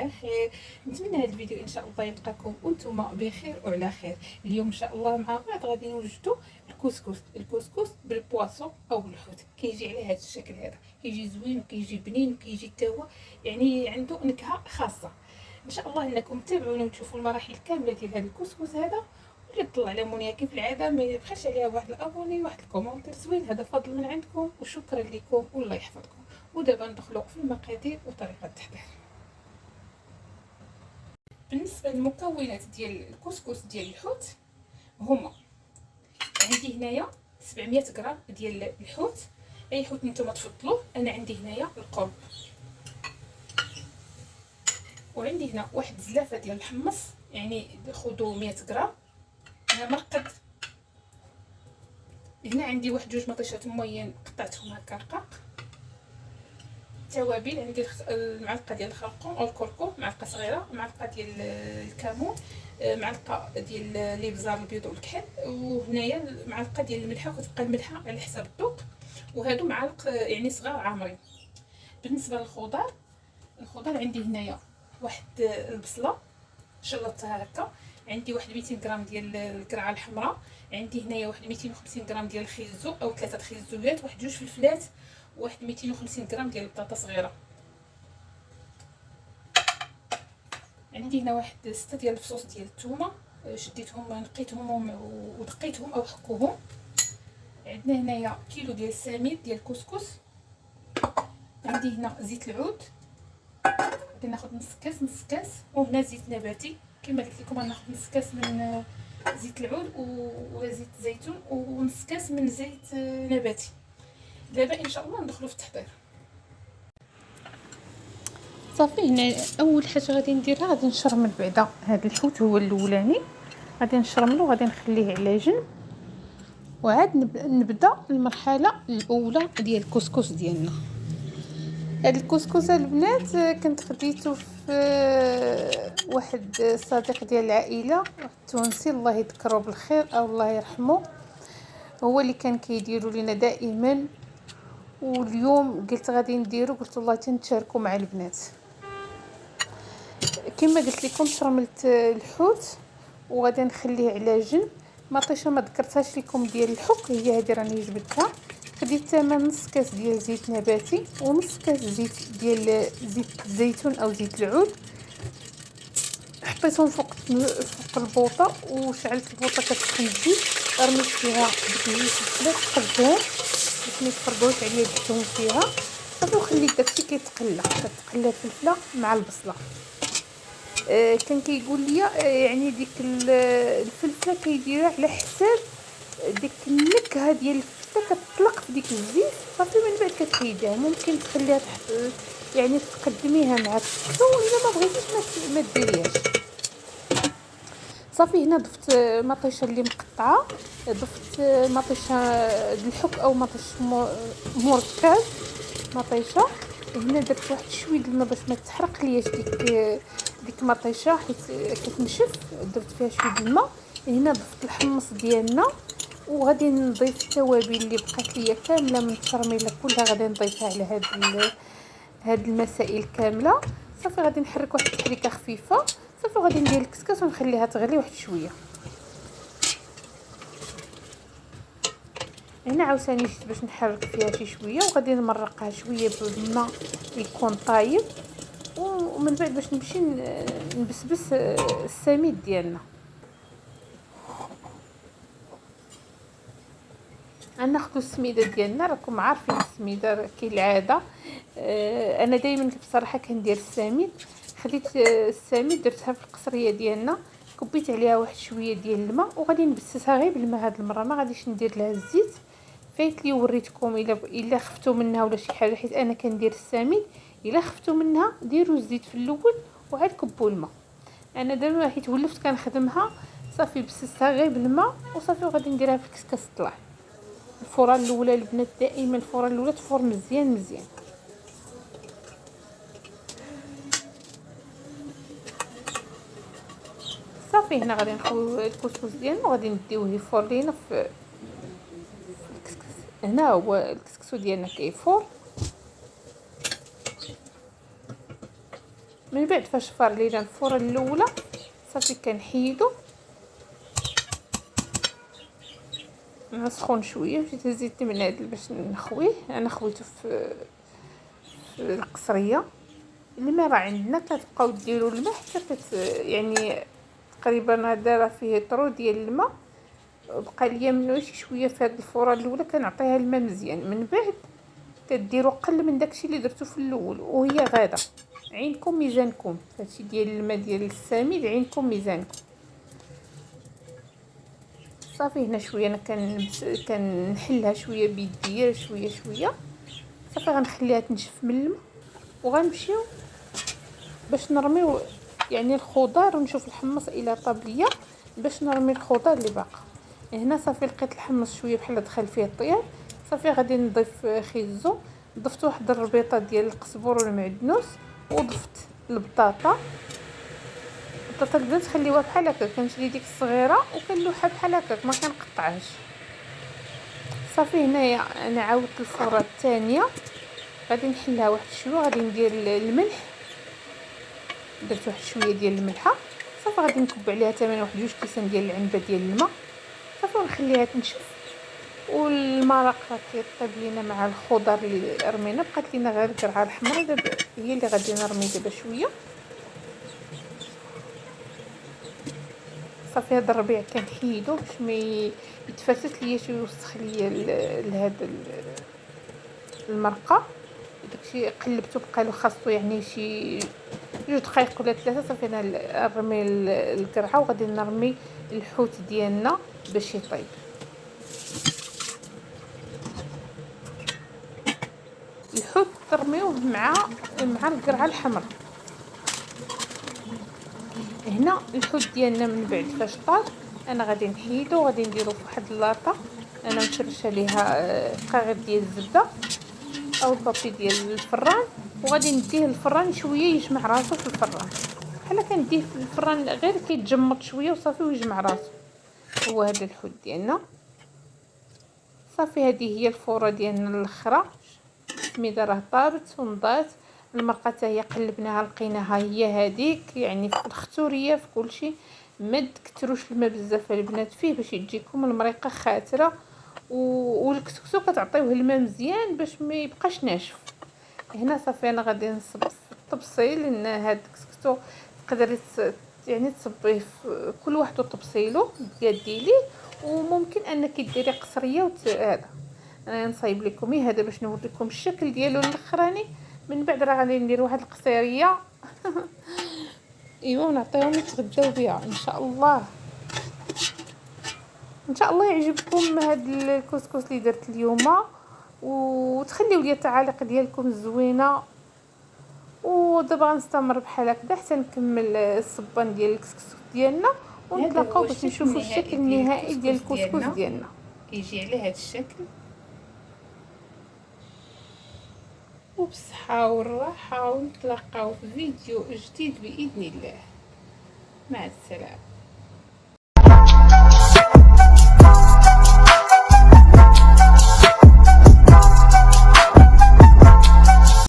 على خير. نتمنى هذا الفيديو ان شاء الله يلقاكم وانتم بخير وعلى خير. اليوم ان شاء الله مع بعض غادي نوجدوا الكسكس بالبواسون او بالحوت. كيجي على هذا الشكل هذا، كيجي زوين وكيجي بنين وكيجي توا يعني عنده نكهه خاصه. ان شاء الله انكم تتابعوني وتشوفوا المراحل كامله ديال هذا الكسكس هذا. اللي طلع على مونيا كيف العاده ما يبخلش عليها واحد الابوني واحد الكومونتير زوين، هذا فضل من عندكم وشكرا لكم والله يحفظكم. ودابا ندخلوا في المقادير وطريقه التحضير. بالنسبه للمكونات ديال الكسكس ديال الحوت هما عندي هنايا 700 غرام ديال الحوت، اي حوت نتوما تفضلوه. انا عندي هنايا القرب، وعندي هنا واحد زلافه ديال الحمص، يعني خذوا 100 غرام. انا مرقد هنا عندي واحد جوج مطيشات موين قطعتهم هكا رقاق. توابل عندي المعلقه ديال الخرقوم او الكركم، معلقه صغيره، معلقه ديال الكمون، معلقه ديال الابزار البيض والكحل، وهنايا معلقه ديال الملحه، وكتبقى الملحه على حساب الذوق، وهادو معالق يعني صغار عامرين. بالنسبه للخضار، الخضار عندي هنايا واحد البصله شلطتها هكا، عندي واحد 200 غرام ديال القرعه الحمراء، عندي هنايا واحد 250 غرام ديال الخيزو او 3 خيزوات، واحد جوج فلفلات، واحد 250 غرام ديال البطاطا صغيره. عندي هنا واحد 6 ديال الفصوص ديال الثومه، شديتهم نقيتهم ودقيتهم او حكوهم. عندنا هنايا كيلو ديال السميد ديال الكسكس. عندي هنا زيت العود، غادي ناخذ نص كاس، وهنا زيت نباتي كما قلت لكم غناخذ نص كاس من زيت العود ولا زيت الزيتون، ونص كاس من زيت نباتي. دابا ان شاء الله ندخلوا في التحضير. صافي هنا اول حاجه غادي نديرها غادي نشرمل بعدا هذا الحوت هو الاولاني، غادي نشرملو غادي نخليه على جنب، وعاد نبدا المرحله الاولى ديال الكسكس ديالنا. هذا الكسكس البنات كنت خديته في واحد صديق ديال العائله التونسي الله يذكره بالخير او الله يرحمه، هو اللي كان كيديروا لنا دائما، واليوم قلت غادي نديرو، قلت والله تنشاركوا مع البنات. كما قلت لكم شرملت الحوت وغادي نخليه على جنب. مطيشه ما ذكرتهاش لكم ديال الحك، هي هذه راني جبدتها. خديت تما نص كاس ديال زيت نباتي ونص كاس زيت ديال زيت الزيتون او زيت العود، حطيتهم فوق البوطه وشعلت البوطه كتسخن الزيت، رميت فيها ديك الفلفلات قلبتهم باش ما يتفرقوش عليا، درتهم فيها صافي وخليت داكشي كيتقلى الفلفله مع البصله. كان كيقول لي يعني ديك الفلفله كيديرها على حساب ديك النكهه ديال الفلفله كتطلق في ديك الزيت، صافي من بعد كتحيدها. ممكن تخليها يعني تقدميها مع الكسكسو، الا ما بغيتيش ما ديريهاش. صافي هنا ضفت مطيشه اللي مقطعه، ضفت مطيشه الحك او مطيشه مركز مطيشه. هنا درت واحد شويه الماء باش ما تحرق لياش ديك مطيشه حيت كتنشف، درت فيها شويه الماء. هنا ضفت الحمص ديالنا، وغادي نضيف التوابل اللي بقات ليا كامله من الترميله كلها، غادي نضيفها على هاد المسائل كامله. صافي غادي نحرك واحد التحريكه خفيفه، صافي غادي ندير الكسكس ونخليها تغلي واحد شويه. هنا عاوتاني جيت باش نحرك فيها شي شويه، وغادي نمرقها شويه بالماء يكون طايب، ومن بعد باش نمشي نبسبس السميد ديالنا. غناخذوا السميده ديالنا، راكم عارفين السميده كالعاده. انا دائما بصراحه كندير السميد. خديت السميد درتها في القصريه ديالنا، كبيت عليها واحد شويه ديال الماء، وغادي نبسسها غير بالماء. هاد المره ما غاديش ندير لها الزيت، فايت لي وريتكم الا خفتوا منها ولا شي حاجه، حيت انا كندير السميد. الا خفتوا منها ديروا الزيت في الاول وعاد كبوا الماء. انا دابا حيت ولفت كنخدمها صافي بسستها غير بالماء وصافي، وغادي نديرها في الكسكس طلع. الفوره الاولى البنات دائما الفوره الاولى تفور مزيان. صافي هنا غادي نخويو الكسكس ديالنا وغادي نديوه يفور لينا في الكسكس. هنا هو الكسكسو ديالنا كيفور. من بعد فاش فار لينا الفوره الاولى صافي كنحيدو نسخن شويه. مشيت هزيت المناديل باش نخويه. انا خويته في القصريه. الماء راه عندنا كتبقاو ديروا الماء حتى يعني تقريبا هذا راه فيه طرو ديال الماء. بقى ليا منه شي شويه في هذه الفوره الاولى كنعطيها الماء مزيان. من بعد كديروا قل من داكشي اللي درتو في الاول وهي غاده. عينكم ميزانكم هادشي ديال الماء ديال السميد، عينكم ميزانكم. صافي هنا شويه انا كنحلها شويه بيديا شويه شويه. صافي غنخليها تنشف من الماء وغنمشيو باش نرميو يعني الخضار ونشوف الحمص الى طاب ليا باش نرمي الخضار اللي باقا. هنا صافي لقيت الحمص شويه بحال دخل فيه الطياب. صافي غادي نضيف خيزو. ضفت واحد الربيطه ديال القزبر والمعدنوس وضفت البطاطا. البطاطا البنات خليوها بحال هكا، كنشري ديك الصغيره وكنلوحها بحال هكا ما كنقطعهاش. صافي هنايا انا عاودت الفوره الثانيه غادي نحلها واحد شويه. غادي ندير الملح، درت واحد شويه ديال الملحه. صافي غادي نكب عليها تماما واحد 2 كيسان ديال العنبه ديال الماء. صافي ونخليها تنشف. والمرق راه كيطيب لينا مع الخضر اللي رمينا. بقات لينا غير القرعه الحمراء دابا هي اللي غادي نرمي دابا شويه. صافي هذا الربيع كنحيدو باش ما يتفتت ليا شي ويوسخ ليا لهذا المرقه. داكشي قلبته بقى له خاصو يعني شي 2 دقائق ولا 3. صافي انا نرمي القرعه وغادي نرمي الحوت ديالنا باش يطيب. الحوت ترميوه مع القرعه الحمراء. هنا الحوت ديالنا من بعد فاش طاب انا غادي نحيدو وغادي نديرو في واحد اللاطه. انا مشرشه ليها قاغير ديال الزبده او البابي ديال الفران وغادي نديه للفران شويه يجمع راسو في الفران. بحال كنديه في الفران غير كيتجمد شويه وصافي ويجمع راسو. هو هذا الحوت ديالنا. صافي هذه هي الفوره ديالنا الاخرى. السميده راه طابت ونضات. المرقه حتى هي قلبناها لقيناها هي هذيك يعني في الختوريه في كلشي. ما تكثروش الماء بزاف البنات فيه باش تجيكم المريقه خاتره. والكسكسو كتعطيوه الماء مزيان باش ما يبقاش ناشف. هنا صافي انا غادي نصب في الطبسيل لان هاد الكسكسو تقدري يعني تصبيه في كل واحد وطبسيلو ديالي. وممكن انك ديري قصريه هذا انا نصايب لكم هذا باش نوريكم الشكل ديالو الاخراني. من بعد راه غادي ندير واحد القصيريه ايوا ونعطيهم يتغداو بها ان شاء الله. ان شاء الله يعجبكم هذا الكسكس اللي درت اليوم. وتخليو لي التعاليق ديالكم الزوينه. ودابا غنستمر بحال هكذا حتى نكمل الصبان ديال الكسكس ديالنا ونتلاقاو باش نشوفوا الشكل النهائي ديال الكسكس ديالنا. كيجي على هذا الشكل وبصحة والراحة. ونتلاقاو في فيديو جديد بإذن الله. مع السلامة.